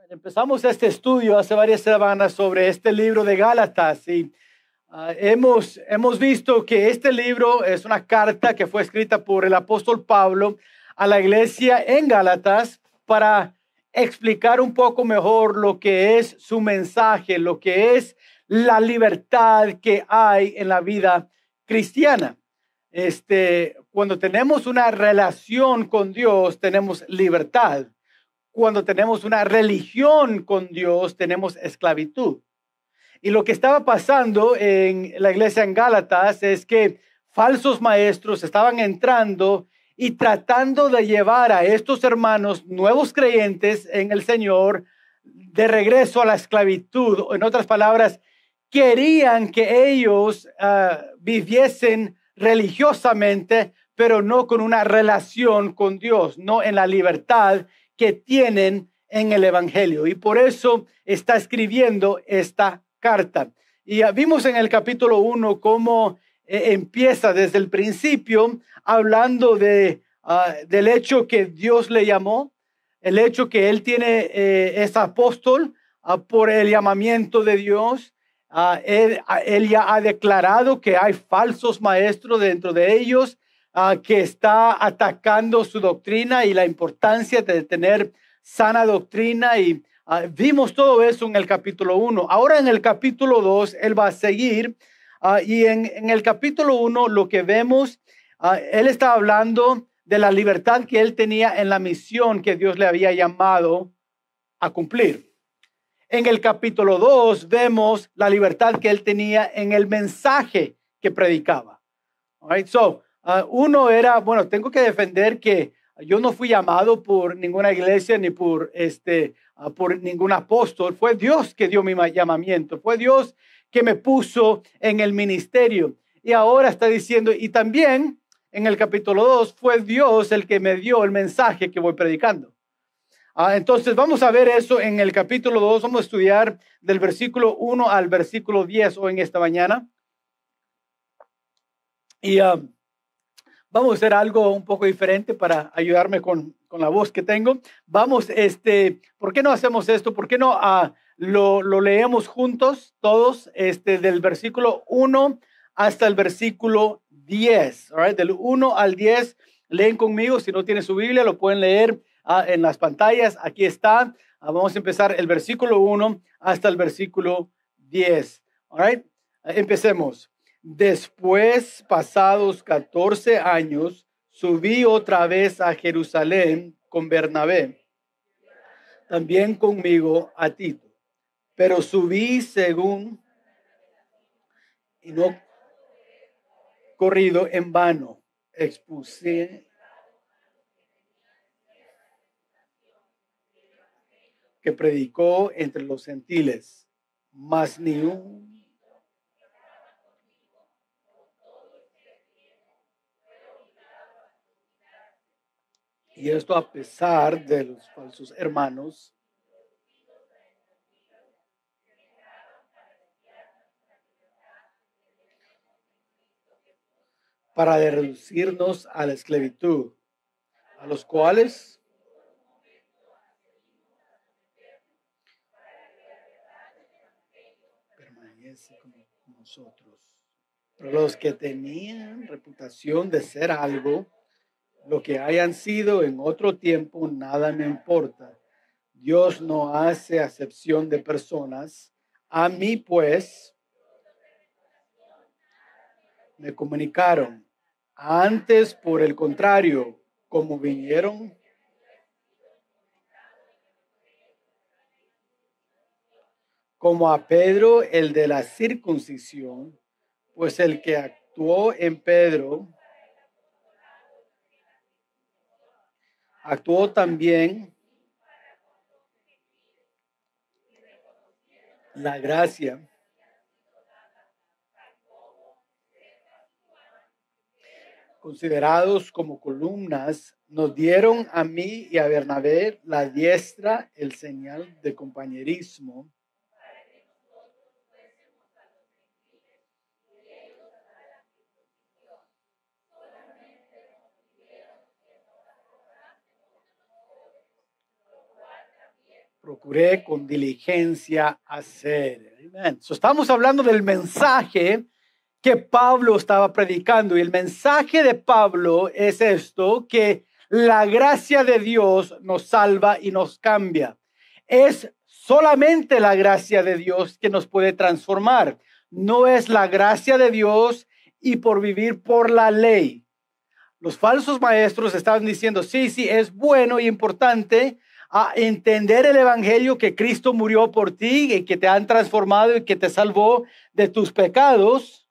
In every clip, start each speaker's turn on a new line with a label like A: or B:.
A: Empezamos este estudio hace varias semanas sobre este libro de Gálatas y hemos visto que este libro es una carta que fue escrita por el apóstol Pablo a la iglesia en Gálatas para explicar un poco mejor lo que es su mensaje, lo que es la libertad que hay en la vida cristiana. Cuando tenemos una relación con Dios, tenemos libertad. Cuando tenemos una religión con Dios, tenemos esclavitud. Y lo que estaba pasando en la iglesia en Gálatas es que falsos maestros estaban entrando y tratando de llevar a estos hermanos nuevos creyentes en el Señor de regreso a la esclavitud. En otras palabras, querían que ellos viviesen religiosamente, pero no con una relación con Dios, no en la libertad que tienen en el Evangelio. Y por eso está escribiendo esta carta. Y vimos en el capítulo 1 cómo empieza desde el principio hablando del hecho que Dios le llamó, el hecho que él es apóstol por el llamamiento de Dios. Él ya ha declarado que hay falsos maestros dentro de ellos, que está atacando su doctrina y la importancia de tener sana doctrina. Y vimos todo eso en el capítulo 1. Ahora en el capítulo 2, él va a seguir. Y en el capítulo 1 lo que vemos, él está hablando de la libertad que él tenía en la misión que Dios le había llamado a cumplir. En el capítulo 2 vemos la libertad que él tenía en el mensaje que predicaba. All right, so, uno era, bueno, tengo que defender que yo no fui llamado por ninguna iglesia ni por ningún apóstol. Fue Dios que dio mi llamamiento. Fue Dios que me puso en el ministerio. Y ahora está diciendo, y también en el capítulo 2 fue Dios el que me dio el mensaje que voy predicando. Entonces vamos a ver eso en el capítulo 2. Vamos a estudiar del versículo 1 al versículo 10 hoy en esta mañana. Y vamos a hacer algo un poco diferente para ayudarme con la voz que tengo. Vamos, ¿por qué no hacemos esto? ¿Por qué no lo leemos juntos todos, del versículo 1 hasta el versículo 10? All right? Del 1 al 10, leen conmigo. Si no tienen su Biblia, lo pueden leer en las pantallas. Aquí está. Vamos a empezar el versículo 1 hasta el versículo 10. All right? Empecemos. Después, pasados 14 años, subí otra vez a Jerusalén con Bernabé, también conmigo a Tito, pero subí según y no corrido en vano, expuse que predicó entre los gentiles, mas ni un y esto a pesar de los falsos hermanos para reducirnos a la esclavitud, a los cuales permanece como nosotros. Pero los que tenían reputación de ser algo, lo que hayan sido en otro tiempo, nada me importa. Dios no hace acepción de personas. A mí, pues, me comunicaron. Antes, por el contrario, como vinieron, como a Pedro, el de la circuncisión, pues el que actuó en Pedro, actuó también la gracia. Considerados como columnas, nos dieron a mí y a Bernabé la diestra, el señal de compañerismo, procuré con diligencia hacer. Amen. So, estamos hablando del mensaje que Pablo estaba predicando. Y el mensaje de Pablo es esto, que la gracia de Dios nos salva y nos cambia. Es solamente la gracia de Dios que nos puede transformar. No es la gracia de Dios y por vivir por la ley. Los falsos maestros estaban diciendo, sí, es bueno y importante entender el evangelio, que Cristo murió por ti y que te han transformado y que te salvó de tus pecados.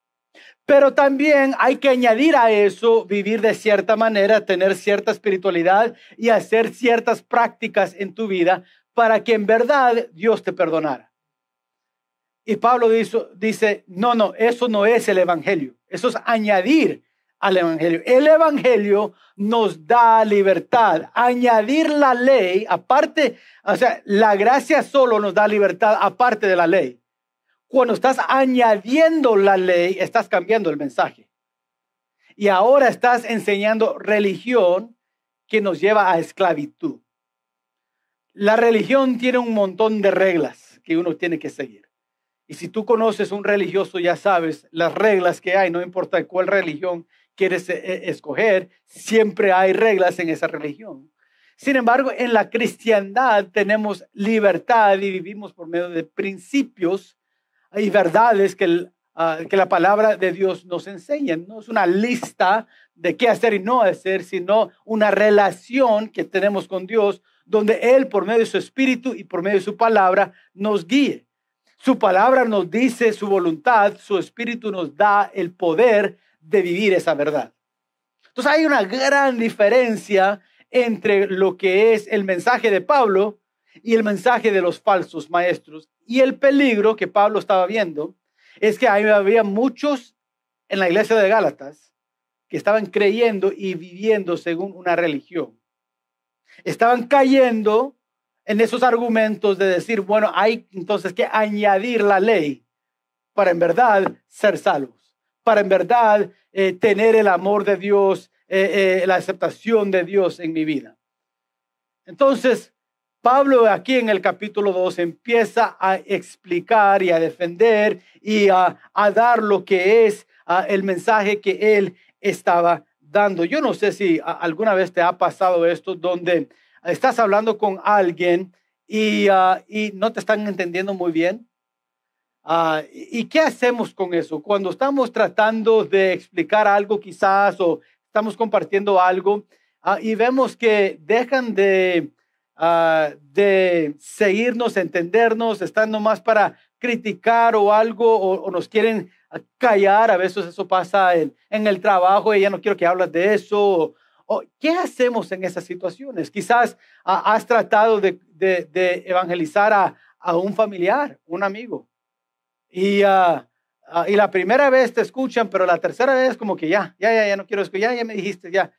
A: Pero también hay que añadir a eso vivir de cierta manera, tener cierta espiritualidad y hacer ciertas prácticas en tu vida para que en verdad Dios te perdonara. Y Pablo dice, no, eso no es el evangelio. Eso es añadir al evangelio. El evangelio nos da libertad. Añadir la ley, aparte, o sea, la gracia solo nos da libertad aparte de la ley. Cuando estás añadiendo la ley, estás cambiando el mensaje. Y ahora estás enseñando religión que nos lleva a esclavitud. La religión tiene un montón de reglas que uno tiene que seguir. Y si tú conoces un religioso, ya sabes las reglas que hay, no importa cuál religión quieres escoger, siempre hay reglas en esa religión. Sin embargo, en la cristiandad tenemos libertad y vivimos por medio de principios y verdades que la palabra de Dios nos enseña. No es una lista de qué hacer y no hacer, sino una relación que tenemos con Dios, donde Él, por medio de su Espíritu y por medio de su palabra, nos guíe. Su palabra nos dice su voluntad, su Espíritu nos da el poder de vivir esa verdad. Entonces hay una gran diferencia entre lo que es el mensaje de Pablo y el mensaje de los falsos maestros. Y el peligro que Pablo estaba viendo es que había muchos en la iglesia de Gálatas que estaban creyendo y viviendo según una religión. Estaban cayendo en esos argumentos de decir, bueno, hay entonces que añadir la ley para en verdad ser salvos, para en verdad tener el amor de Dios, la aceptación de Dios en mi vida. Entonces, Pablo aquí en el capítulo 2 empieza a explicar y a defender y a dar lo que es el mensaje que él estaba dando. Yo no sé si alguna vez te ha pasado esto, donde estás hablando con alguien y no te están entendiendo muy bien. ¿Y qué hacemos con eso? Cuando estamos tratando de explicar algo quizás o estamos compartiendo algo y vemos que dejan de seguirnos, entendernos, están nomás para criticar o algo o nos quieren callar. A veces eso pasa en el trabajo y ya no quiero que hables de eso. ¿Qué hacemos en esas situaciones? Quizás has tratado de evangelizar a un familiar, un amigo. Y la primera vez te escuchan, pero la tercera vez como que ya no quiero escuchar, ya me dijiste, ya.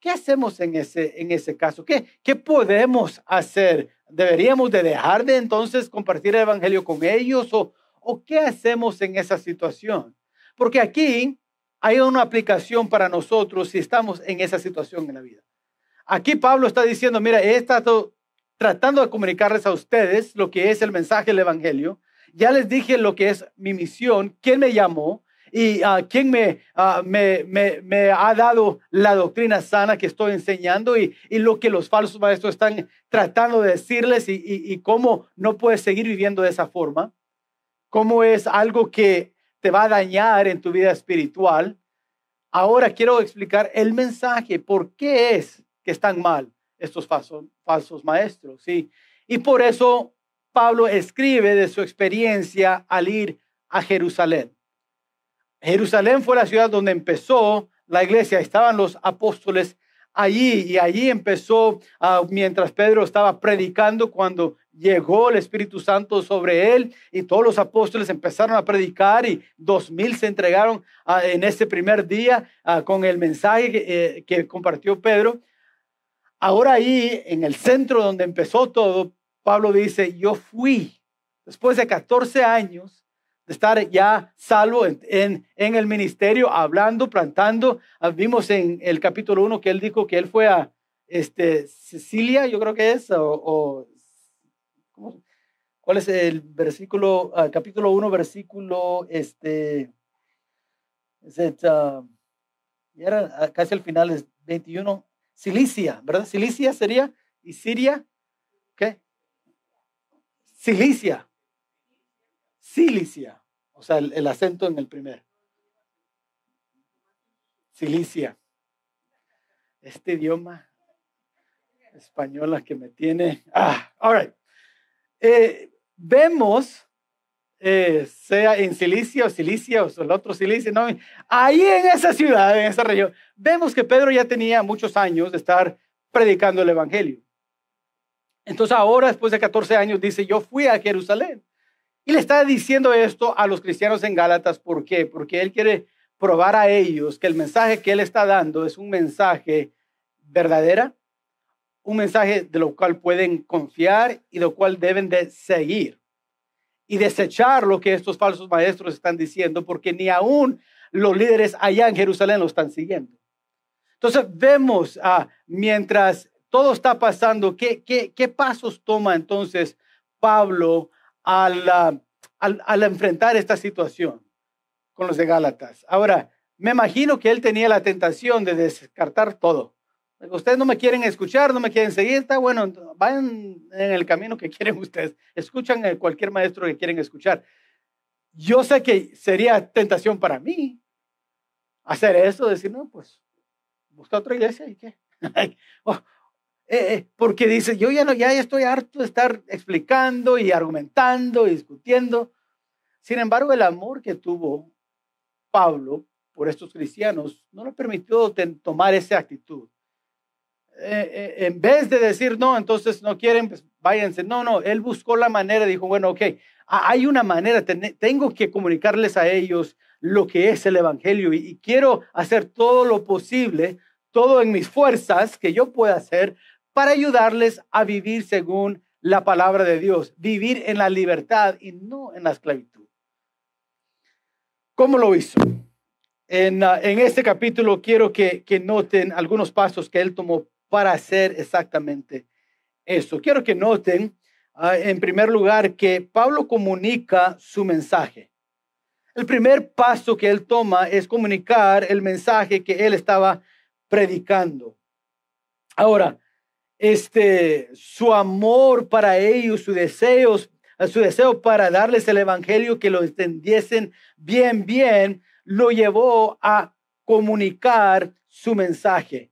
A: ¿Qué hacemos en ese caso? ¿Qué podemos hacer? ¿Deberíamos de dejar de entonces compartir el evangelio con ellos? ¿O qué hacemos en esa situación? Porque aquí hay una aplicación para nosotros si estamos en esa situación en la vida. Aquí Pablo está diciendo, mira, he estado tratando de comunicarles a ustedes lo que es el mensaje del evangelio. Ya les dije lo que es mi misión, quién me llamó y quién me ha dado la doctrina sana que estoy enseñando y lo que los falsos maestros están tratando de decirles y cómo no puedes seguir viviendo de esa forma, cómo es algo que te va a dañar en tu vida espiritual. Ahora quiero explicar el mensaje, por qué es que están mal estos falsos maestros, ¿sí? Y por eso Pablo escribe de su experiencia al ir a Jerusalén. Jerusalén fue la ciudad donde empezó la iglesia, estaban los apóstoles allí y allí empezó mientras Pedro estaba predicando, cuando llegó el Espíritu Santo sobre él y todos los apóstoles empezaron a predicar y 2,000 se entregaron en ese primer día con el mensaje que compartió Pedro. Ahora ahí en el centro donde empezó todo, Pablo dice, yo fui después de 14 años de estar ya salvo en el ministerio, hablando, plantando. Vimos en el capítulo 1 que él dijo que él fue a Sicilia, yo creo que es, ¿cómo ¿Cuál es el versículo, capítulo 1, versículo, era casi al final, es 21, Cilicia, ¿verdad? Cilicia sería, y Siria, ¿qué? Cilicia, Cilicia, o sea, el acento en el primer. Cilicia, este idioma española que me tiene, all right. Vemos, sea en Cilicia o el otro Cilicia, no, ahí en esa ciudad, en esa región, vemos que Pedro ya tenía muchos años de estar predicando el evangelio. Entonces ahora, después de 14 años, dice, yo fui a Jerusalén. Y le está diciendo esto a los cristianos en Gálatas. ¿Por qué? Porque él quiere probar a ellos que el mensaje que él está dando es un mensaje verdadero, un mensaje de lo cual pueden confiar y lo cual deben de seguir y desechar lo que estos falsos maestros están diciendo, porque ni aún los líderes allá en Jerusalén lo están siguiendo. Entonces vemos, mientras todo está pasando, ¿qué pasos toma entonces Pablo al enfrentar esta situación con los de Gálatas? Ahora, me imagino que él tenía la tentación de descartar todo. Ustedes no me quieren escuchar, no me quieren seguir, está bueno, vayan en el camino que quieren ustedes. Escuchan a cualquier maestro que quieren escuchar. Yo sé que sería tentación para mí hacer eso, decir, no, pues, busca otra iglesia y qué. Porque dice, yo ya estoy harto de estar explicando y argumentando y discutiendo. Sin embargo, el amor que tuvo Pablo por estos cristianos no le permitió tomar esa actitud. En vez de decir, no, entonces no quieren, pues váyanse. No, él buscó la manera, dijo, bueno, ok, hay una manera, tengo que comunicarles a ellos lo que es el evangelio y quiero hacer todo lo posible, todo en mis fuerzas que yo pueda hacer para ayudarles a vivir según la palabra de Dios, vivir en la libertad y no en la esclavitud. ¿Cómo lo hizo? En este capítulo quiero que noten algunos pasos que él tomó para hacer exactamente eso. Quiero que noten, en primer lugar, que Pablo comunica su mensaje. El primer paso que él toma es comunicar el mensaje que él estaba predicando. Ahora, su amor para ellos, su deseo para darles el evangelio, que lo entendiesen bien, lo llevó a comunicar su mensaje.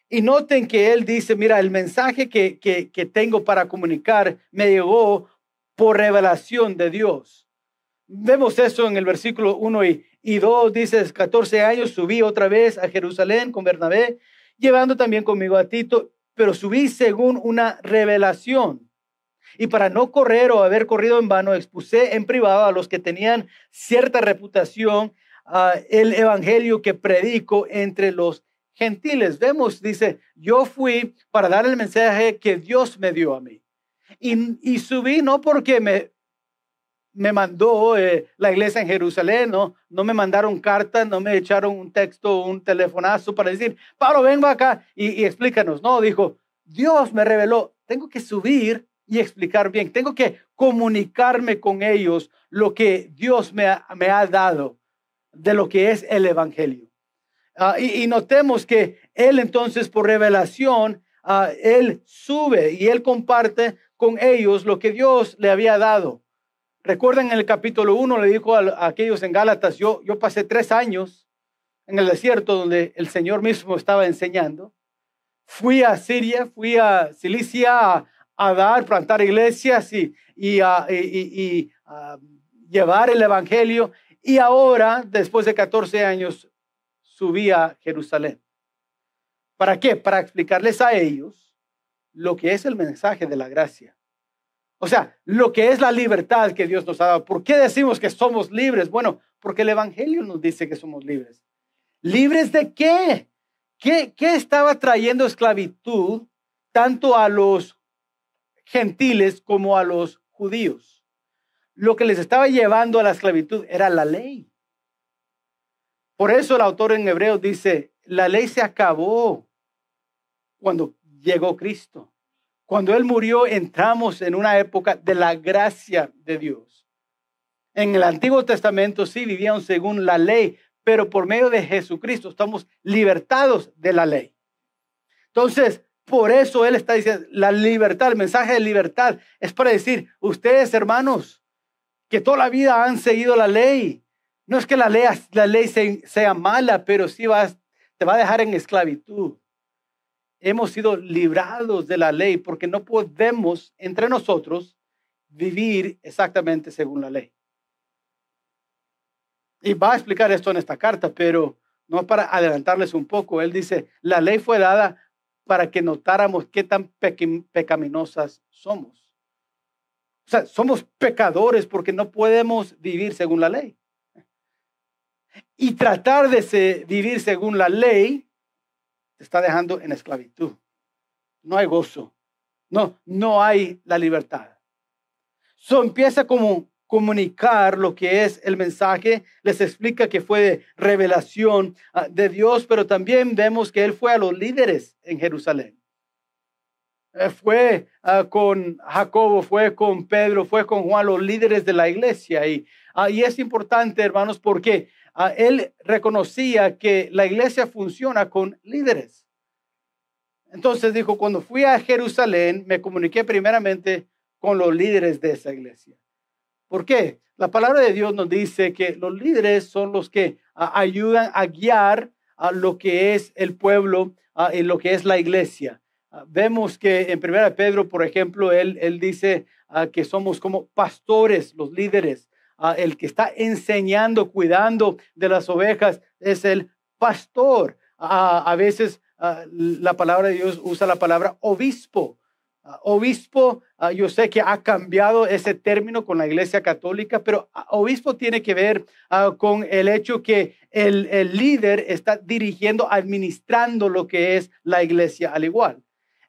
A: Y noten que él dice, mira, el mensaje que tengo para comunicar me llegó por revelación de Dios. Vemos eso en el versículo 1 y 2, dice, 14 años subí otra vez a Jerusalén con Bernabé, llevando también conmigo a Tito, pero subí según una revelación. Y para no correr o haber corrido en vano, expuse en privado a los que tenían cierta reputación el evangelio que predico entre los gentiles. Vemos, dice, yo fui para dar el mensaje que Dios me dio a mí. Y subí no porque me mandó la iglesia en Jerusalén, no me mandaron cartas, no me echaron un texto, un telefonazo para decir, Pablo, venga acá y explícanos. No, dijo, Dios me reveló, tengo que subir y explicar bien, tengo que comunicarme con ellos lo que Dios me ha dado de lo que es el evangelio. Y notemos que él entonces por revelación, él sube y él comparte con ellos lo que Dios le había dado. Recuerden, en el capítulo 1 le dijo a aquellos en Gálatas, yo pasé 3 años en el desierto donde el Señor mismo estaba enseñando. Fui a Siria, fui a Cilicia a plantar iglesias y llevar el evangelio. Y ahora, después de 14 años, subí a Jerusalén. ¿Para qué? Para explicarles a ellos lo que es el mensaje de la gracia. O sea, lo que es la libertad que Dios nos ha dado. ¿Por qué decimos que somos libres? Bueno, porque el evangelio nos dice que somos libres. ¿Libres de qué? ¿Qué estaba trayendo esclavitud tanto a los gentiles como a los judíos? Lo que les estaba llevando a la esclavitud era la ley. Por eso el autor en Hebreos dice, la ley se acabó cuando llegó Cristo. Cuando Él murió, entramos en una época de la gracia de Dios. En el Antiguo Testamento sí vivían según la ley, pero por medio de Jesucristo estamos libertados de la ley. Entonces, por eso Él está diciendo, la libertad, el mensaje de libertad es para decir, ustedes hermanos, que toda la vida han seguido la ley. No es que la ley sea mala, pero sí te va a dejar en esclavitud. Hemos sido librados de la ley porque no podemos entre nosotros vivir exactamente según la ley. Y va a explicar esto en esta carta, pero no para adelantarles un poco. Él dice, la ley fue dada para que notáramos qué tan pecaminosas somos. O sea, somos pecadores porque no podemos vivir según la ley. Y tratar de vivir según la ley te está dejando en esclavitud. No hay gozo. No hay la libertad. Empieza como comunicar lo que es el mensaje. Les explica que fue de revelación de Dios, pero también vemos que Él fue a los líderes en Jerusalén. Fue con Jacobo, fue con Pedro, fue con Juan, los líderes de la iglesia. Y es importante, hermanos, porque él reconocía que la iglesia funciona con líderes. Entonces dijo, cuando fui a Jerusalén, me comuniqué primeramente con los líderes de esa iglesia. ¿Por qué? La palabra de Dios nos dice que los líderes son los que ayudan a guiar a lo que es el pueblo y lo que es la iglesia. Vemos que en 1 Pedro, por ejemplo, él dice que somos como pastores, los líderes. El que está enseñando, cuidando de las ovejas es el pastor. A veces la palabra de Dios usa la palabra obispo. Obispo, yo sé que ha cambiado ese término con la Iglesia Católica, pero obispo tiene que ver con el hecho que el líder está dirigiendo, administrando lo que es la iglesia al igual.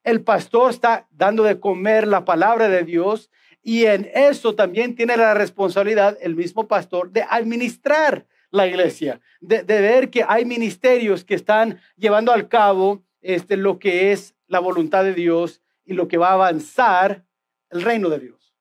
A: El pastor está dando de comer la palabra de Dios y en eso también tiene la responsabilidad el mismo pastor de administrar la iglesia, de ver que hay ministerios que están llevando al cabo lo que es la voluntad de Dios y lo que va a avanzar el reino de Dios.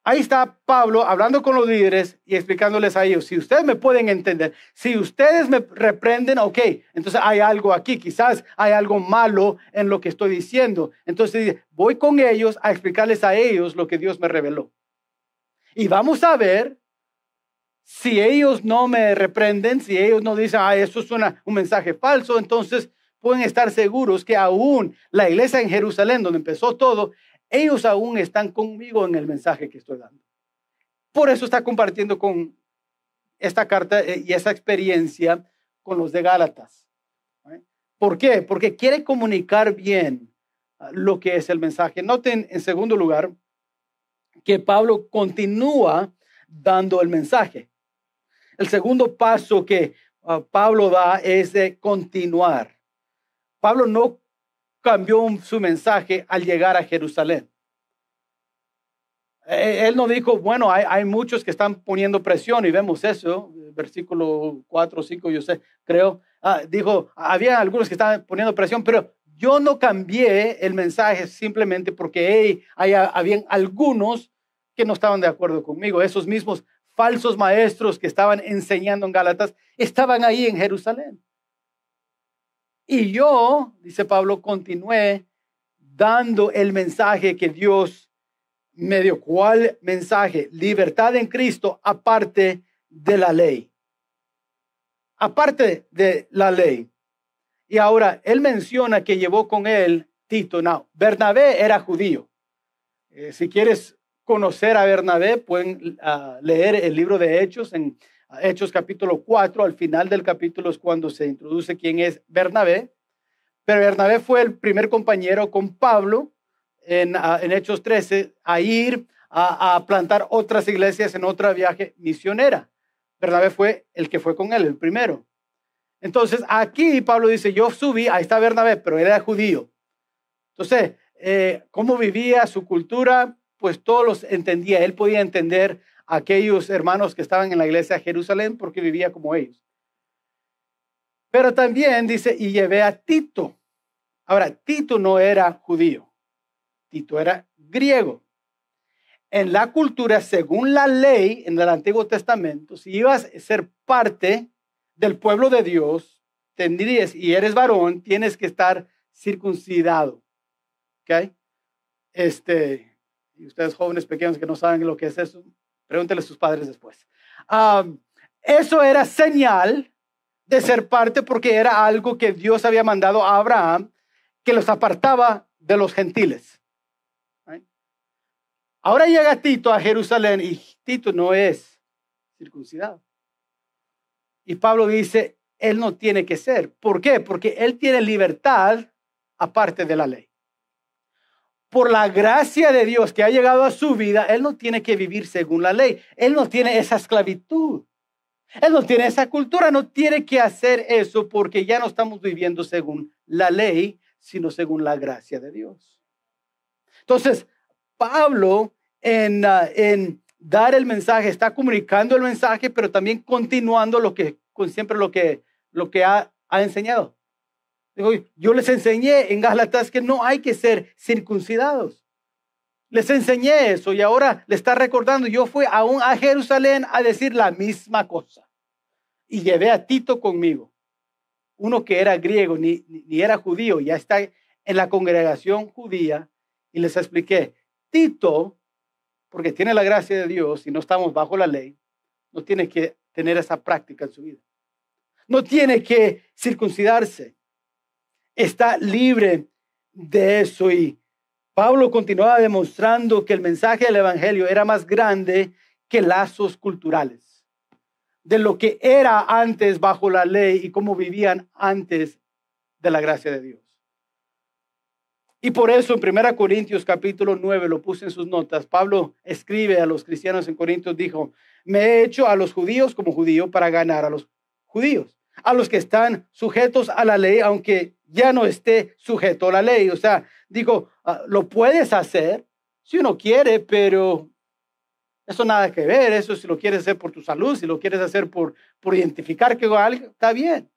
A: Ahí está Pablo hablando con los líderes y explicándoles a ellos, si ustedes me pueden entender, si ustedes me reprenden, ok, entonces hay algo aquí, quizás hay algo malo en lo que estoy diciendo. Entonces voy con ellos a explicarles a ellos lo que Dios me reveló. Y vamos a ver si ellos no me reprenden, si ellos no dicen, eso es un mensaje falso, entonces pueden estar seguros que aún la iglesia en Jerusalén, donde empezó todo, ellos aún están conmigo en el mensaje que estoy dando. Por eso está compartiendo con esta carta y esa experiencia con los de Gálatas. ¿Por qué? Porque quiere comunicar bien lo que es el mensaje. Noten en segundo lugar que Pablo continúa dando el mensaje. El segundo paso que Pablo da es de continuar. Pablo no cambió su mensaje al llegar a Jerusalén. Él no dijo, bueno, hay muchos que están poniendo presión y vemos eso, versículo 4 o 5, yo sé, creo. Dijo, había algunos que estaban poniendo presión, pero yo no cambié el mensaje simplemente porque habían algunos que no estaban de acuerdo conmigo. Esos mismos falsos maestros que estaban enseñando en Gálatas estaban ahí en Jerusalén. Y yo, dice Pablo, continué dando el mensaje que Dios me dio. ¿Cuál mensaje? Libertad en Cristo aparte de la ley. Aparte de la ley. Y ahora, él menciona que llevó con él Tito. No, Bernabé era judío. Si quieres conocer a Bernabé, pueden leer el libro de Hechos en Hechos capítulo 4, al final del capítulo es cuando se introduce quién es Bernabé. Pero Bernabé fue el primer compañero con Pablo en Hechos 13 a ir a plantar otras iglesias en otra viaje misionera. Bernabé fue el que fue con él, el primero. Entonces aquí Pablo dice, yo subí, ahí está Bernabé, pero él era judío. Entonces, ¿cómo vivía su cultura? Pues todos los entendía. Él podía entender a aquellos hermanos que estaban en la iglesia de Jerusalén porque vivía como ellos. Pero también dice, y llevé a Tito. Ahora, Tito no era judío. Tito era griego. En la cultura, según la ley en el Antiguo Testamento, si ibas a ser parte del pueblo de Dios, tendrías, y eres varón, tienes que estar circuncidado. ¿Ok? Y ustedes jóvenes pequeños que no saben lo que es eso, pregúntenle a sus padres después. Eso era señal de ser parte porque era algo que Dios había mandado a Abraham que los apartaba de los gentiles. Ahora llega Tito a Jerusalén y Tito no es circuncidado. Y Pablo dice, él no tiene que ser. ¿Por qué? Porque él tiene libertad aparte de la ley. Por la gracia de Dios que ha llegado a su vida, él no tiene que vivir según la ley. Él no tiene esa esclavitud. Él no tiene esa cultura, no tiene que hacer eso porque ya no estamos viviendo según la ley, sino según la gracia de Dios. Entonces, Pablo en dar el mensaje, está comunicando el mensaje, pero también continuando siempre lo que ha enseñado. Yo les enseñé en Gálatas que no hay que ser circuncidados. Les enseñé eso y ahora le está recordando. Yo fui aún a Jerusalén a decir la misma cosa. Y llevé a Tito conmigo. Uno que era griego, ni era judío, ya está en la congregación judía. Y les expliqué, Tito, porque tiene la gracia de Dios y no estamos bajo la ley, no tiene que tener esa práctica en su vida. No tiene que circuncidarse. Está libre de eso. Y Pablo continuaba demostrando que el mensaje del evangelio era más grande que lazos culturales, de lo que era antes bajo la ley y cómo vivían antes de la gracia de Dios. Y por eso en 1 Corintios capítulo 9, lo puse en sus notas, Pablo escribe a los cristianos en Corintios, dijo, me he hecho a los judíos como judío para ganar a los judíos, a los que están sujetos a la ley, aunque ya no esté sujeto a la ley. O sea, digo, lo puedes hacer si uno quiere, pero eso nada que ver. Eso si lo quieres hacer por tu salud, si lo quieres hacer por identificar que algo está bien.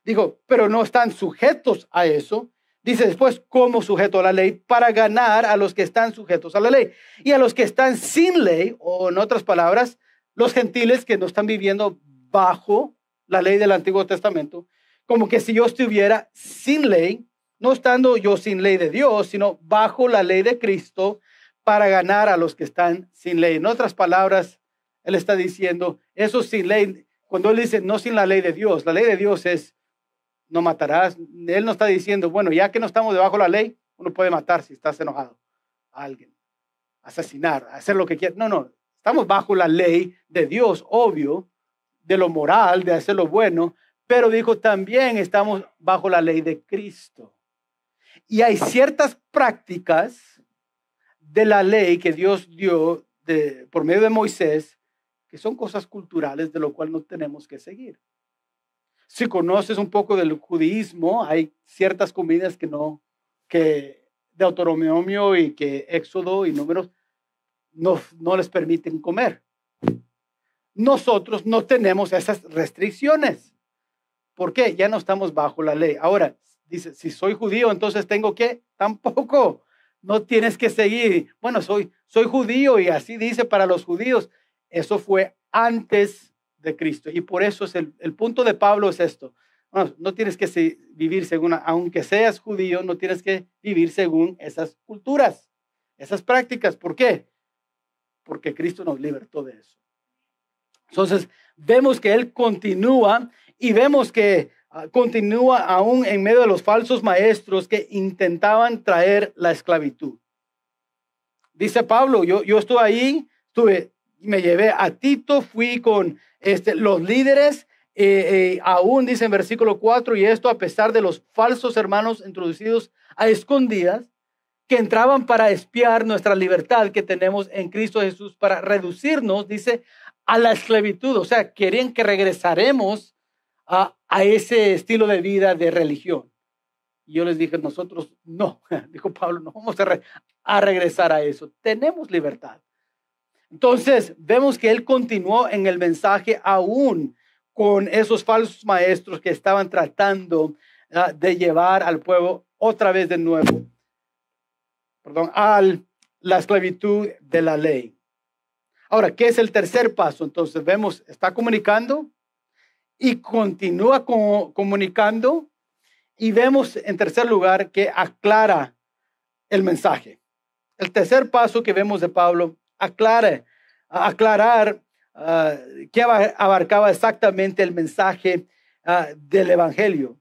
A: Digo, pero no están sujetos a eso. Dice después, como sujeto a la ley, para ganar a los que están sujetos a la ley. Y a los que están sin ley, o en otras palabras, los gentiles que no están viviendo bajo la ley del Antiguo Testamento, como que si yo estuviera sin ley, no estando yo sin ley de Dios, sino bajo la ley de Cristo, para ganar a los que están sin ley. En otras palabras, él está diciendo, eso sin ley, cuando él dice no sin la ley de Dios, la ley de Dios es no matarás. Él no está diciendo, bueno, ya que no estamos debajo de la ley, uno puede matar si estás enojado a alguien, asesinar, hacer lo que quiera. No, estamos bajo la ley de Dios, obvio, de lo moral, de hacer lo bueno, pero dijo también estamos bajo la ley de Cristo. Y hay ciertas prácticas de la ley que Dios dio por medio de Moisés, que son cosas culturales de lo cual no tenemos que seguir. Si conoces un poco del judaísmo, hay ciertas comidas que de Deuteronomio y que Éxodo y Números no les permiten comer. Nosotros no tenemos esas restricciones. ¿Por qué? Ya no estamos bajo la ley. Ahora, dice, si soy judío, entonces tengo que, tampoco, no tienes que seguir. Bueno, soy judío y así dice para los judíos. Eso fue antes de Cristo. Y por eso es el punto de Pablo es esto. No tienes que vivir según, aunque seas judío, no tienes que vivir según esas culturas, esas prácticas. ¿Por qué? Porque Cristo nos libertó de eso. Entonces, vemos que él continúa y vemos que continúa aún en medio de los falsos maestros que intentaban traer la esclavitud. Dice Pablo, yo estuve ahí, me llevé a Tito, fui con los líderes, aún dice en versículo 4, y esto a pesar de los falsos hermanos introducidos a escondidas, que entraban para espiar nuestra libertad que tenemos en Cristo Jesús, para reducirnos, dice, a la esclavitud. O sea, querían que regresaremos a ese estilo de vida de religión. Y yo les dije, nosotros no, dijo Pablo, no vamos a regresar a eso. Tenemos libertad. Entonces, vemos que él continuó en el mensaje aún con esos falsos maestros que estaban tratando de llevar al pueblo otra vez de nuevo a la esclavitud de la ley. Ahora, ¿qué es el tercer paso? Entonces vemos, está comunicando y continúa comunicando, y vemos en tercer lugar que aclara el mensaje. El tercer paso que vemos de Pablo, aclarar qué abarcaba exactamente el mensaje del evangelio.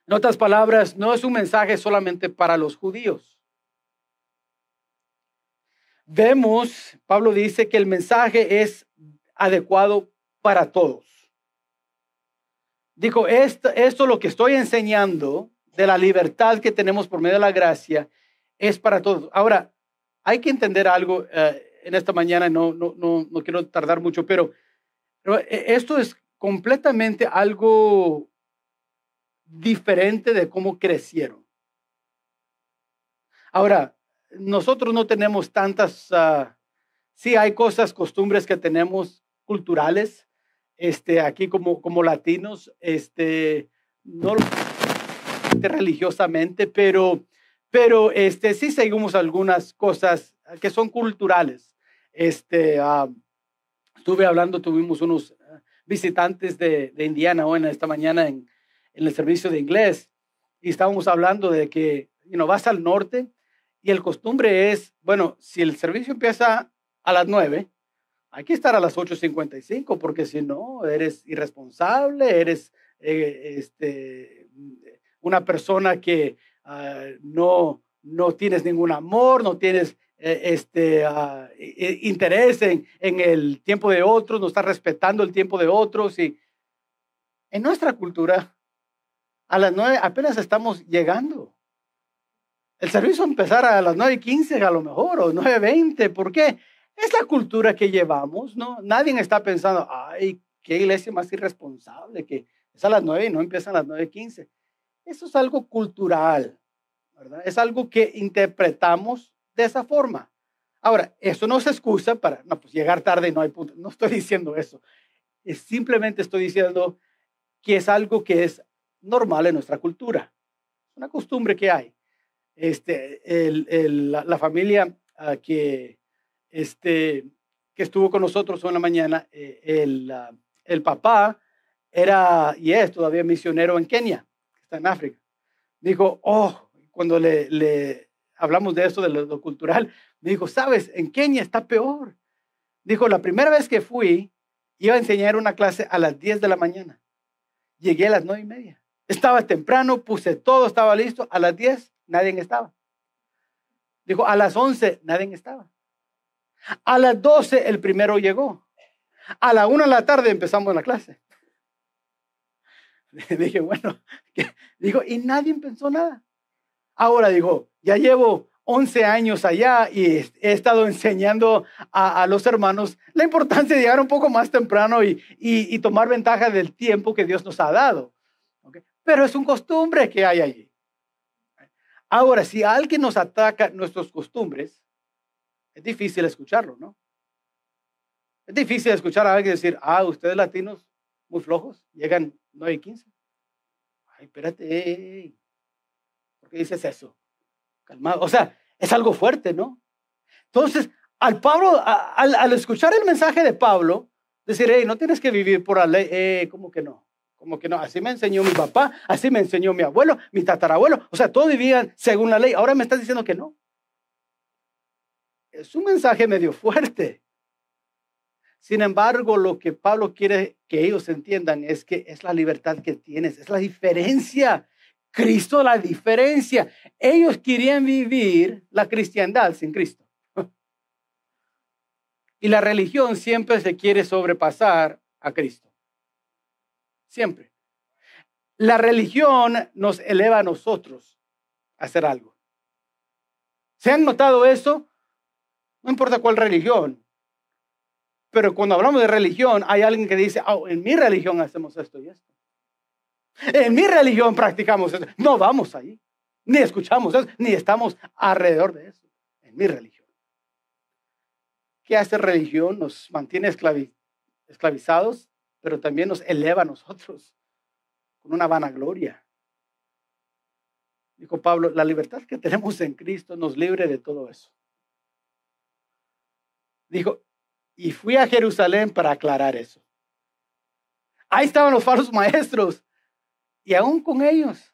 A: En otras palabras, no es un mensaje solamente para los judíos. Vemos, Pablo dice que el mensaje es adecuado para todos. Dijo, esto lo que estoy enseñando de la libertad que tenemos por medio de la gracia es para todos. Ahora, hay que entender algo en esta mañana, no quiero tardar mucho, pero esto es completamente algo diferente de cómo crecieron. Ahora, nosotros no tenemos tantas, sí hay cosas, costumbres que tenemos culturales, aquí como latinos, no religiosamente, pero sí seguimos algunas cosas que son culturales. Estuve hablando, tuvimos unos visitantes de Indiana hoy en esta mañana en el servicio de inglés, y estábamos hablando de que vas al norte y el costumbre es, bueno, si el servicio empieza a las 9, hay que estar a las 8:55, porque si no, eres irresponsable, eres una persona que no tienes ningún amor, no tienes interés en el tiempo de otros, no estás respetando el tiempo de otros. Y en nuestra cultura, a las 9 apenas estamos llegando. El servicio empezará a las 9:15 a lo mejor, o 9:20. ¿Por qué? Es la cultura que llevamos, ¿no? Nadie está pensando, ay, qué iglesia más irresponsable, que es a las 9 y no empieza a las 9:15. Eso es algo cultural, ¿verdad? Es algo que interpretamos de esa forma. Ahora, eso no se excusa para, no, pues llegar tarde y no hay punto. No estoy diciendo eso. Simplemente estoy diciendo que es algo que es normal en nuestra cultura. Es una costumbre que hay. La familia que estuvo con nosotros en la mañana, el papá era y es todavía misionero en Kenia, que está en África. Dijo, cuando le hablamos de esto, de lo cultural, me dijo, sabes, en Kenia está peor. Dijo, la primera vez que fui, iba a enseñar una clase a las 10 de la mañana. Llegué a las 9:30. Estaba temprano, puse todo, estaba listo. A las 10, nadie estaba. Dijo, a las 11, nadie estaba. A las 12, el primero llegó. A la 1 de la tarde empezamos la clase. Dije, bueno, dijo, y nadie pensó nada. Ahora dijo, ya llevo 11 años allá y he estado enseñando a los hermanos la importancia de llegar un poco más temprano y tomar ventaja del tiempo que Dios nos ha dado. ¿Okay? Pero es una costumbre que hay allí. Ahora, si alguien nos ataca nuestras costumbres, es difícil escucharlo, ¿no? Es difícil escuchar a alguien decir, ustedes latinos muy flojos, llegan 9:15. Ay, espérate, ¿por qué dices eso? Calmado, o sea, es algo fuerte, ¿no? Entonces, al escuchar el mensaje de Pablo, decir, no tienes que vivir por la ley, ¿cómo que no? Como que no, así me enseñó mi papá, así me enseñó mi abuelo, mi tatarabuelo, o sea, todos vivían según la ley, ahora me estás diciendo que no. Es un mensaje medio fuerte. Sin embargo, lo que Pablo quiere que ellos entiendan es que es la libertad que tienes, es la diferencia. Cristo, la diferencia. Ellos querían vivir la cristiandad sin Cristo. Y la religión siempre se quiere sobrepasar a Cristo. Siempre. La religión nos eleva a nosotros a hacer algo. ¿Se han notado eso? No importa cuál religión. Pero cuando hablamos de religión, hay alguien que dice, en mi religión hacemos esto y esto. En mi religión practicamos esto. No vamos ahí. Ni escuchamos eso, ni estamos alrededor de eso. En mi religión. ¿Qué hace religión? Nos mantiene esclavizados, pero también nos eleva a nosotros con una vanagloria. Dijo Pablo, la libertad que tenemos en Cristo nos libre de todo eso. Dijo, y fui a Jerusalén para aclarar eso. Ahí estaban los falsos maestros y aún con ellos.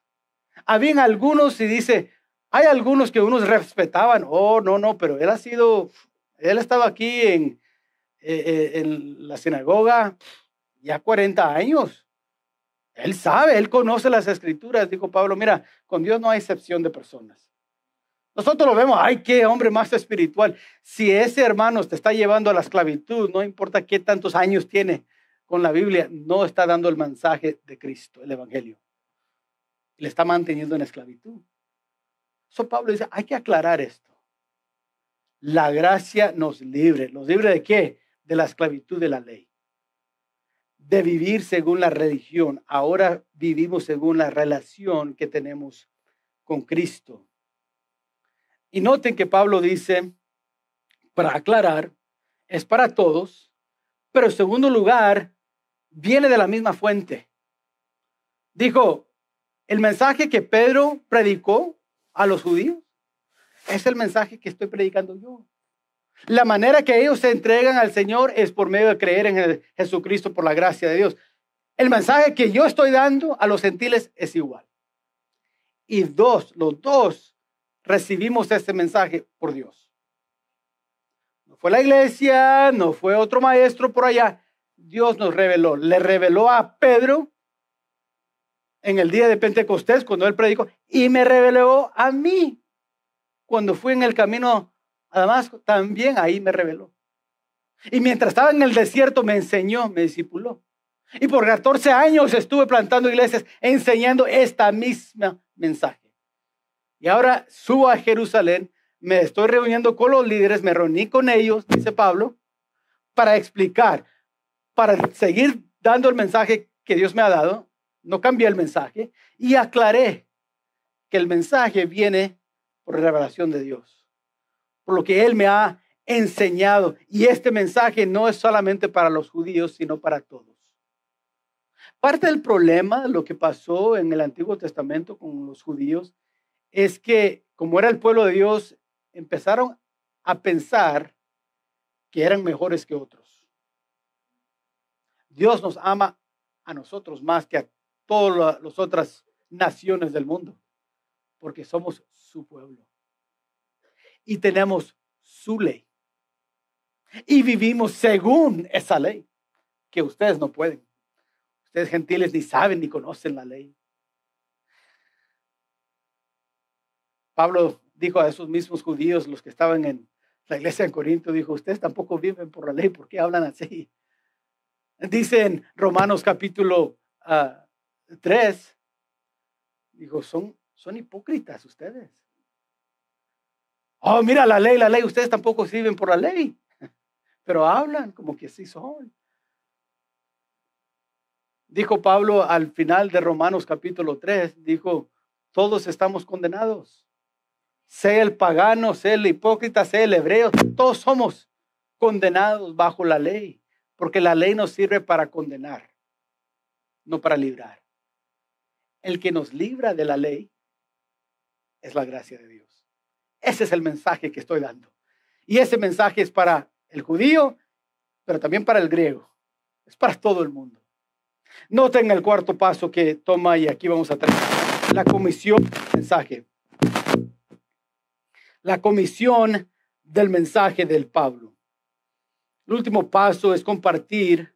A: Habían algunos, y dice, hay algunos que unos respetaban. Oh, no, pero él estaba aquí en la sinagoga ya 40 años. Él sabe, él conoce las escrituras. Dijo Pablo, mira, con Dios no hay excepción de personas. Nosotros lo vemos, ay, qué hombre más espiritual. Si ese hermano te está llevando a la esclavitud, no importa qué tantos años tiene con la Biblia, no está dando el mensaje de Cristo, el evangelio. Le está manteniendo en esclavitud. So Pablo dice, hay que aclarar esto. La gracia nos libre. ¿Nos libre de qué? De la esclavitud de la ley. De vivir según la religión. Ahora vivimos según la relación que tenemos con Cristo. Y noten que Pablo dice, para aclarar, es para todos, pero en segundo lugar, viene de la misma fuente. Dijo, el mensaje que Pedro predicó a los judíos es el mensaje que estoy predicando yo. La manera que ellos se entregan al Señor es por medio de creer en Jesucristo por la gracia de Dios. El mensaje que yo estoy dando a los gentiles es igual. Y los dos recibimos este mensaje por Dios. No fue la iglesia, no fue otro maestro por allá. Dios nos reveló. Le reveló a Pedro en el día de Pentecostés cuando él predicó y me reveló a mí cuando fui en el camino a Damasco. También ahí me reveló. Y mientras estaba en el desierto me enseñó, me discipuló. Y por 14 años estuve plantando iglesias enseñando esta misma mensaje. Y ahora subo a Jerusalén, me estoy reuniendo con los líderes, me reuní con ellos, dice Pablo, para explicar, para seguir dando el mensaje que Dios me ha dado. No cambié el mensaje y aclaré que el mensaje viene por revelación de Dios, por lo que Él me ha enseñado. Y este mensaje no es solamente para los judíos, sino para todos. Parte del problema de lo que pasó en el Antiguo Testamento con los judíos es que, como era el pueblo de Dios, empezaron a pensar que eran mejores que otros. Dios nos ama a nosotros más que a todas las otras naciones del mundo, porque somos su pueblo y tenemos su ley y vivimos según esa ley, que ustedes no pueden. Ustedes gentiles ni saben ni conocen la ley. Pablo dijo a esos mismos judíos, los que estaban en la iglesia en Corinto, dijo, ustedes tampoco viven por la ley, ¿por qué hablan así? Dice en Romanos capítulo 3, dijo, son hipócritas ustedes. Oh, mira la ley, ustedes tampoco viven por la ley, pero hablan como que sí son. Dijo Pablo al final de Romanos capítulo 3, dijo, todos estamos condenados. Sea el pagano, sea el hipócrita, sea el hebreo, todos somos condenados bajo la ley, porque la ley nos sirve para condenar, no para librar. El que nos libra de la ley es la gracia de Dios. Ese es el mensaje que estoy dando. Y ese mensaje es para el judío, pero también para el griego. Es para todo el mundo. Noten el cuarto paso que toma, y aquí vamos a tener la comisión del mensaje. La comisión del mensaje del Pablo. El último paso es compartir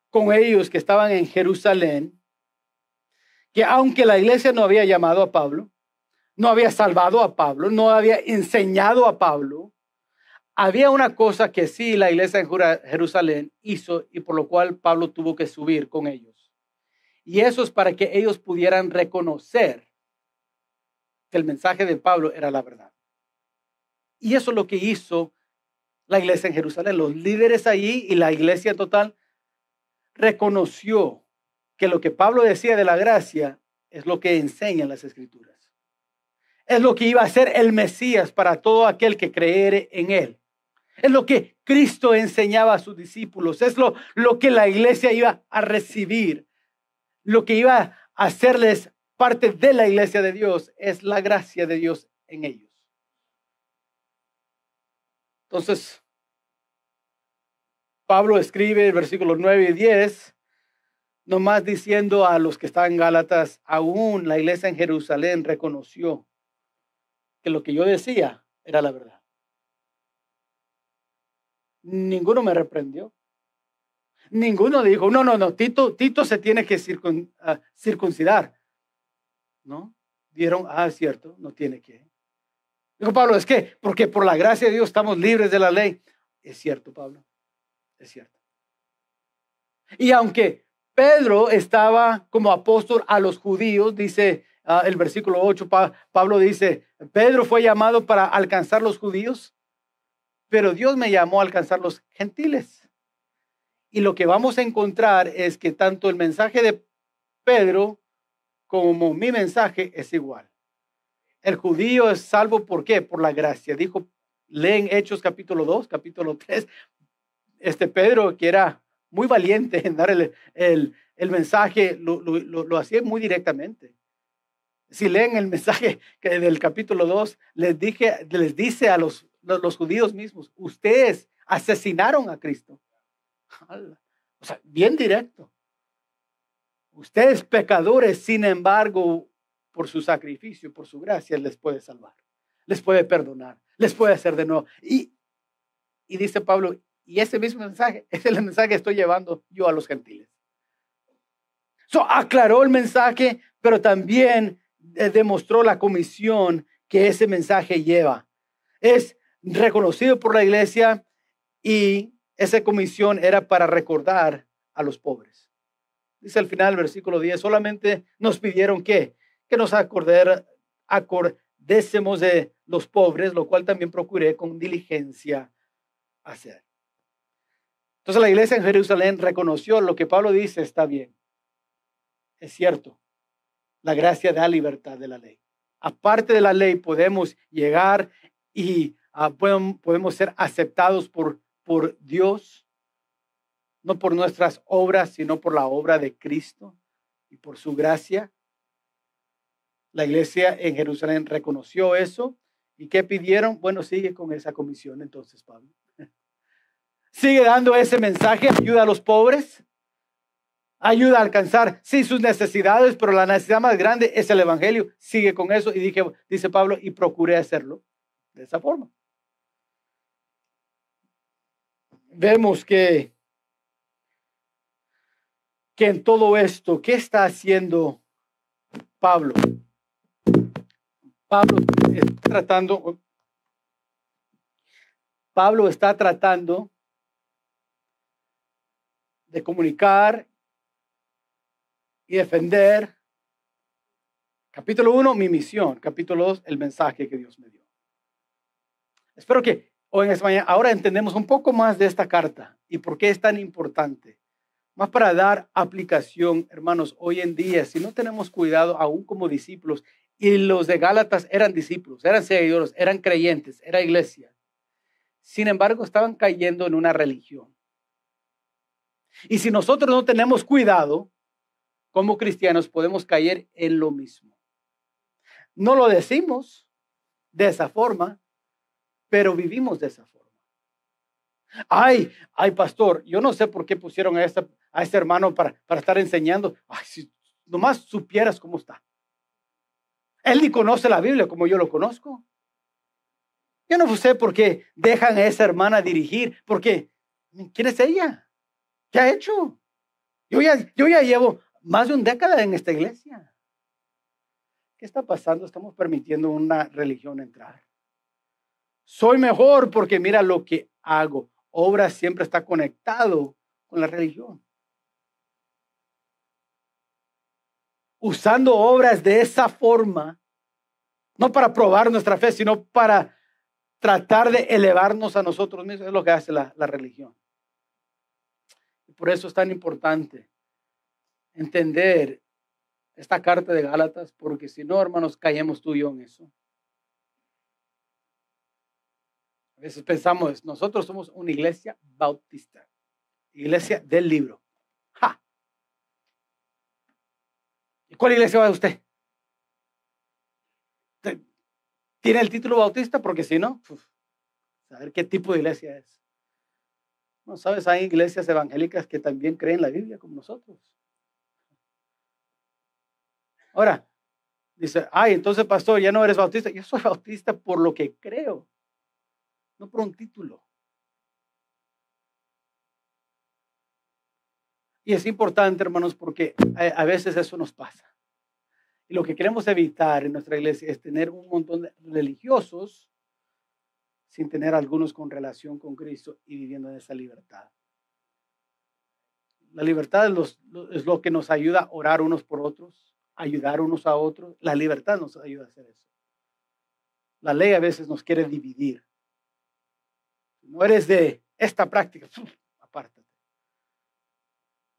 A: con ellos que estaban en Jerusalén, que aunque la iglesia no había llamado a Pablo, no había salvado a Pablo, no había enseñado a Pablo, había una cosa que sí la iglesia en Jerusalén hizo y por lo cual Pablo tuvo que subir con ellos. Y eso es para que ellos pudieran reconocer que el mensaje de Pablo era la verdad. Y eso es lo que hizo la iglesia en Jerusalén. Los líderes allí y la iglesia en total reconoció que lo que Pablo decía de la gracia es lo que enseñan las escrituras. Es lo que iba a ser el Mesías para todo aquel que creyere en él. Es lo que Cristo enseñaba a sus discípulos. Es lo que la iglesia iba a recibir. Lo que iba a hacerles parte de la iglesia de Dios, es la gracia de Dios en ellos. Entonces, Pablo escribe el versículo 9 y 10, nomás diciendo a los que estaban en Gálatas, aún la iglesia en Jerusalén reconoció que lo que yo decía era la verdad. Ninguno me reprendió. Ninguno dijo, no, Tito se tiene que circuncidar. ¿No? Dijeron, es cierto, no tiene que. Dijo Pablo, es que, porque por la gracia de Dios estamos libres de la ley. Es cierto, Pablo, es cierto. Y aunque Pedro estaba como apóstol a los judíos, dice el versículo 8, Pablo dice, Pedro fue llamado para alcanzar los judíos, pero Dios me llamó a alcanzar los gentiles. Y lo que vamos a encontrar es que tanto el mensaje de Pedro como mi mensaje es igual. El judío es salvo, ¿por qué? Por la gracia. Dijo, leen Hechos capítulo 2, capítulo 3. Pedro, que era muy valiente en dar el mensaje, lo hacía muy directamente. Si leen el mensaje del capítulo 2, les dice a los judíos mismos, ustedes asesinaron a Cristo. O sea, bien directo. Ustedes pecadores, sin embargo, por su sacrificio, por su gracia, les puede salvar, les puede perdonar, les puede hacer de nuevo. Y dice Pablo, y ese mismo mensaje, es el mensaje que estoy llevando yo a los gentiles. Aclaró el mensaje, pero también demostró la comisión que ese mensaje lleva. Es reconocido por la iglesia y esa comisión era para recordar a los pobres. Dice al final del versículo 10, solamente nos pidieron que nos acordésemos de los pobres, lo cual también procuré con diligencia hacer. Entonces la iglesia en Jerusalén reconoció lo que Pablo dice, está bien. Es cierto, la gracia da libertad de la ley. Aparte de la ley podemos llegar y podemos ser aceptados por Dios, no por nuestras obras, sino por la obra de Cristo y por su gracia. La iglesia en Jerusalén reconoció eso. ¿Y qué pidieron? Bueno, sigue con esa comisión entonces, Pablo. Sigue dando ese mensaje, ayuda a los pobres, ayuda a alcanzar, sí, sus necesidades, pero la necesidad más grande es el evangelio. Sigue con eso y dice Pablo, y procuré hacerlo de esa forma. Vemos que en todo esto, ¿qué está haciendo Pablo? Pablo está tratando de comunicar y defender. Capítulo 1, mi misión. Capítulo 2, el mensaje que Dios me dio. Espero que hoy en esta mañana ahora entendemos un poco más de esta carta y por qué es tan importante. Más para dar aplicación, hermanos, hoy en día, si no tenemos cuidado, aún como discípulos, y los de Gálatas eran discípulos, eran seguidores, eran creyentes, era iglesia. Sin embargo, estaban cayendo en una religión. Y si nosotros no tenemos cuidado, como cristianos podemos caer en lo mismo. No lo decimos de esa forma, pero vivimos de esa forma. Ay, pastor, yo no sé por qué pusieron a este hermano para estar enseñando. Ay, si nomás supieras cómo está. Él ni conoce la Biblia como yo lo conozco. Yo no sé por qué dejan a esa hermana dirigir, porque ¿quién es ella? ¿Qué ha hecho? Yo ya llevo más de una década en esta iglesia. ¿Qué está pasando? Estamos permitiendo una religión entrar. Soy mejor porque mira lo que hago. Obra siempre está conectado con la religión. Usando obras de esa forma, no para probar nuestra fe, sino para tratar de elevarnos a nosotros mismos, es lo que hace la religión. Y por eso es tan importante entender esta carta de Gálatas, porque si no, hermanos, caemos tú y yo en eso. A veces pensamos, nosotros somos una iglesia bautista, iglesia del libro. ¡Ja! ¿Y cuál iglesia va usted? ¿Tiene el título bautista? Porque si no, saber qué tipo de iglesia es. No, sabes, hay iglesias evangélicas que también creen la Biblia como nosotros. Ahora, dice, entonces pastor, ya no eres bautista. Yo soy bautista por lo que creo, no por un título. Y es importante, hermanos, porque a veces eso nos pasa. Y lo que queremos evitar en nuestra iglesia es tener un montón de religiosos sin tener algunos con relación con Cristo y viviendo en esa libertad. La libertad es lo que nos ayuda a orar unos por otros, ayudar unos a otros. La libertad nos ayuda a hacer eso. La ley a veces nos quiere dividir. Si no eres de esta práctica, apártate.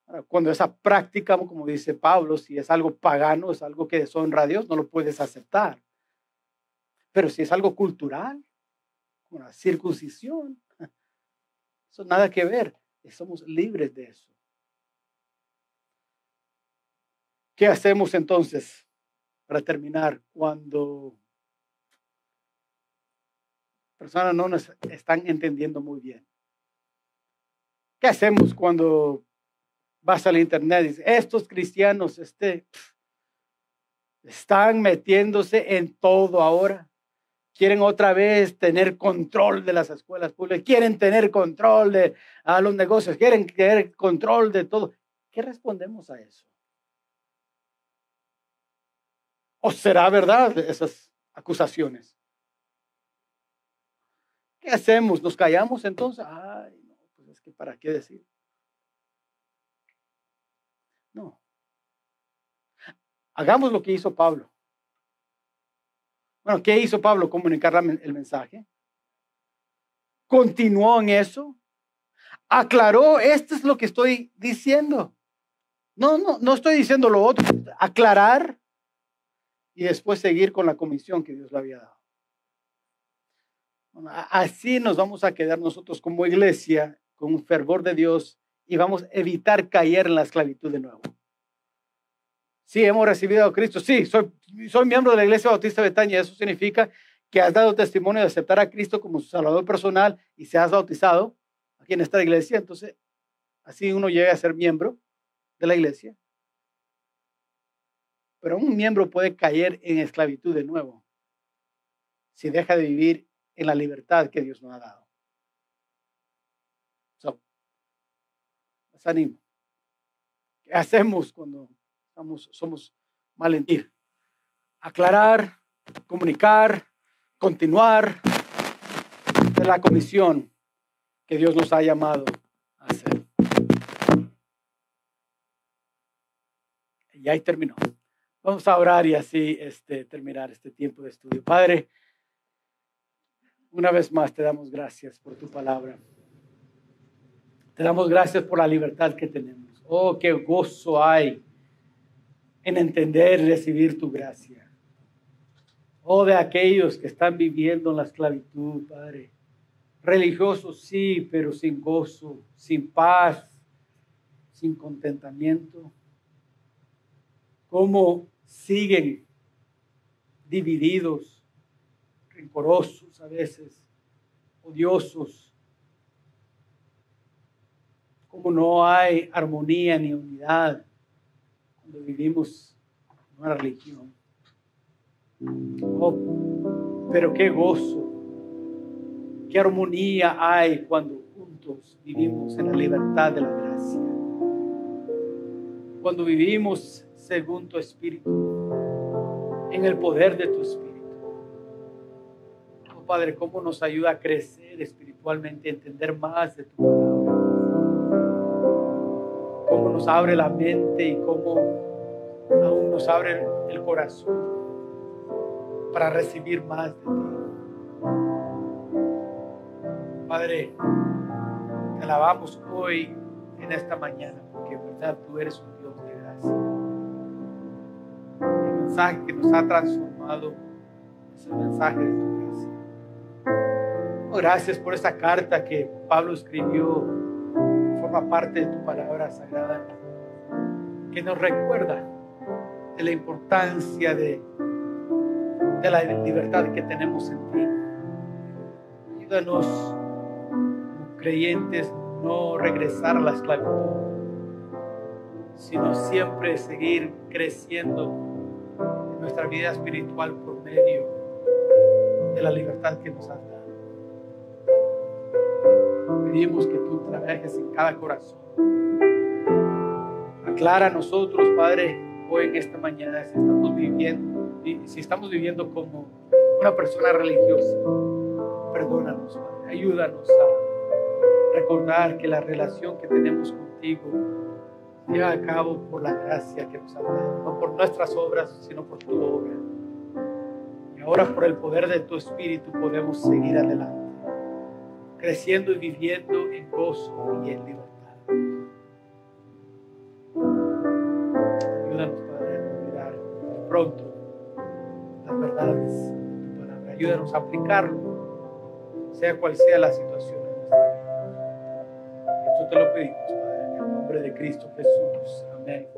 A: Ahora, cuando esa práctica, como dice Pablo, si es algo pagano, es algo que deshonra a Dios, no lo puedes aceptar. Pero si es algo cultural, como la circuncisión, eso nada que ver. Somos libres de eso. ¿Qué hacemos entonces para terminar cuando personas no nos están entendiendo muy bien? ¿Qué hacemos cuando vas al internet y dices, estos cristianos están metiéndose en todo ahora? Quieren otra vez tener control de las escuelas públicas, quieren tener control de los negocios, quieren tener control de todo. ¿Qué respondemos a eso? ¿O será verdad esas acusaciones? ¿Qué hacemos? ¿Nos callamos entonces? Ay, no, pues es que ¿para qué decir? No. Hagamos lo que hizo Pablo. Bueno, ¿qué hizo Pablo? Comunicar el mensaje. Continuó en eso. Aclaró, esto es lo que estoy diciendo. No estoy diciendo lo otro. Aclarar y después seguir con la comisión que Dios le había dado. Bueno, así nos vamos a quedar nosotros como iglesia con un fervor de Dios y vamos a evitar caer en la esclavitud de nuevo. Sí, hemos recibido a Cristo. Sí, soy miembro de la Iglesia Bautista Betania. Eso significa que has dado testimonio de aceptar a Cristo como su Salvador personal y se has bautizado aquí en esta iglesia. Entonces, así uno llega a ser miembro de la iglesia. Pero un miembro puede caer en esclavitud de nuevo si deja de vivir en la libertad que Dios nos ha dado. Les animo. ¿Qué hacemos cuando somos malentendidos? Aclarar, comunicar, continuar de la comisión que Dios nos ha llamado a hacer. Y ahí terminó. Vamos a orar y así terminar este tiempo de estudio. Padre, una vez más te damos gracias por tu palabra. Te damos gracias por la libertad que tenemos. Oh, qué gozo hay en entender y recibir tu gracia. Oh, de aquellos que están viviendo en la esclavitud, Padre. Religiosos sí, pero sin gozo, sin paz, sin contentamiento. Cómo siguen divididos, rencorosos a veces, odiosos. Cómo no hay armonía ni unidad cuando vivimos en una religión. Oh, pero qué gozo, qué armonía hay cuando juntos vivimos en la libertad de la gracia. Cuando vivimos según tu Espíritu, en el poder de tu Espíritu. Oh, Padre, cómo nos ayuda a crecer espiritualmente, a entender más de tu palabra. Cómo nos abre la mente y cómo aún nos abre el corazón para recibir más de ti. Padre, te alabamos hoy en esta mañana porque en verdad tú eres un Dios de gracia. El mensaje que nos ha transformado es el mensaje de tu gracia. Oh, gracias por esa carta que Pablo escribió, forma parte de tu palabra sagrada, que nos recuerda de la importancia de de la libertad que tenemos en ti. Ayúdanos como creyentes no regresar a la esclavitud, sino siempre seguir creciendo en nuestra vida espiritual por medio de la libertad que nos has dado. Pedimos que tú trabajes en cada corazón. Aclara a nosotros, Padre, hoy en esta mañana, si estamos viviendo como una persona religiosa. Perdónanos, Padre. Ayúdanos a recordar que la relación que tenemos contigo se lleva a cabo por la gracia que nos has dado, no por nuestras obras, sino por tu obra. Y ahora, por el poder de tu Espíritu, podemos seguir adelante, creciendo y viviendo en gozo y en libertad. Ayúdanos, Padre, a olvidar pronto las verdades de tu palabra. Ayúdanos a aplicarlo, sea cual sea la situación en nuestra vida. Esto te lo pedimos, Padre, en el nombre de Cristo Jesús. Amén.